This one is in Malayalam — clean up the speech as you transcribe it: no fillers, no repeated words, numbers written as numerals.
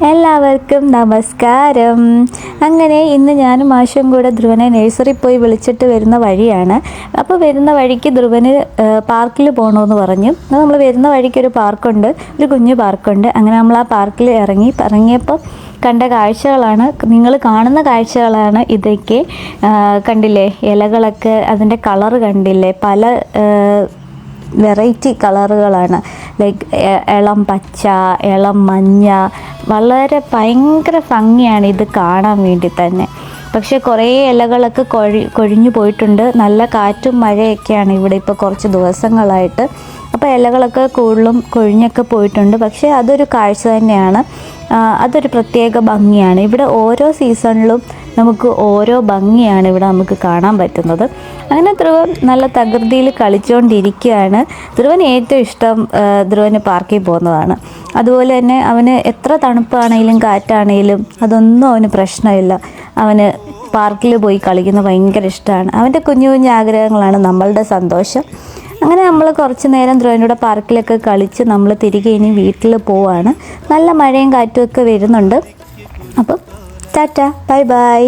എല്ലാവർക്കും നമസ്കാരം. അങ്ങനെ ഇന്ന് ഞാനും മാഷും കൂടെ ധ്രുവനെ നഴ്സറി പോയി വിളിച്ചിട്ട് വരുന്ന വഴിയാണ്. അപ്പോൾ വരുന്ന വഴിക്ക് ധ്രുവന് പാർക്കിൽ പോകണമെന്ന് പറഞ്ഞു. നമ്മൾ വരുന്ന വഴിക്ക് ഒരു പാർക്കുണ്ട്, ഒരു കുഞ്ഞു പാർക്കുണ്ട്. അങ്ങനെ നമ്മൾ ആ പാർക്കിൽ ഇറങ്ങിയപ്പോൾ കണ്ട കാഴ്ചകളാണ്, നിങ്ങൾ കാണുന്ന കാഴ്ചകളാണ് ഇതൊക്കെ. കണ്ടില്ലേ, ഇലകളൊക്കെ അതിൻ്റെ കളറ് കണ്ടില്ലേ, പല വെറൈറ്റി കളറുകളാണ്. ലൈക്ക് ഇളം പച്ച, ഇളം മഞ്ഞ, വളരെ ഭയങ്കര ഭംഗിയാണ് ഇത് കാണാൻ വേണ്ടി തന്നെ. പക്ഷേ കുറേ ഇലകളൊക്കെ കൊഴിഞ്ഞു പോയിട്ടുണ്ട്. നല്ല കാറ്റും മഴയൊക്കെയാണ് ഇവിടെ ഇപ്പോൾ കുറച്ച് ദിവസങ്ങളായിട്ട്. അപ്പോൾ ഇലകളൊക്കെ കൂടുതലും കൊഴിഞ്ഞൊക്കെ പോയിട്ടുണ്ട്. പക്ഷേ അതൊരു കാഴ്ച തന്നെയാണ്, അതൊരു പ്രത്യേക ഭംഗിയാണ്. ഇവിടെ ഓരോ സീസണിലും നമുക്ക് ഓരോ ഭംഗിയാണ് ഇവിടെ നമുക്ക് കാണാൻ പറ്റുന്നത്. അങ്ങനെ ധ്രുവൻ നല്ല തകൃതിയിൽ കളിച്ചുകൊണ്ടിരിക്കുകയാണ്. ധ്രുവന് ഏറ്റവും ഇഷ്ടം ധ്രുവന് പാർക്കിൽ പോകുന്നതാണ്. അതുപോലെ തന്നെ അവന് എത്ര തണുപ്പാണെങ്കിലും കാറ്റാണെങ്കിലും അതൊന്നും അവന് പ്രശ്നമില്ല. അവന് പാർക്കിൽ പോയി കളിക്കുന്നത് ഭയങ്കര ഇഷ്ടമാണ്. അവൻ്റെ കുഞ്ഞു കുഞ്ഞു ആഗ്രഹങ്ങളാണ് നമ്മളുടെ സന്തോഷം. അങ്ങനെ നമ്മൾ കുറച്ച് നേരം ധ്രുവനോട് പാർക്കിലൊക്കെ കളിച്ച് നമ്മൾ തിരികെ ഇനി വീട്ടിൽ പോവാണ്. നല്ല മഴയും കാറ്റും ഒക്കെ വരുന്നുണ്ട്. അപ്പം ടാറ്റ, ബൈ ബൈ.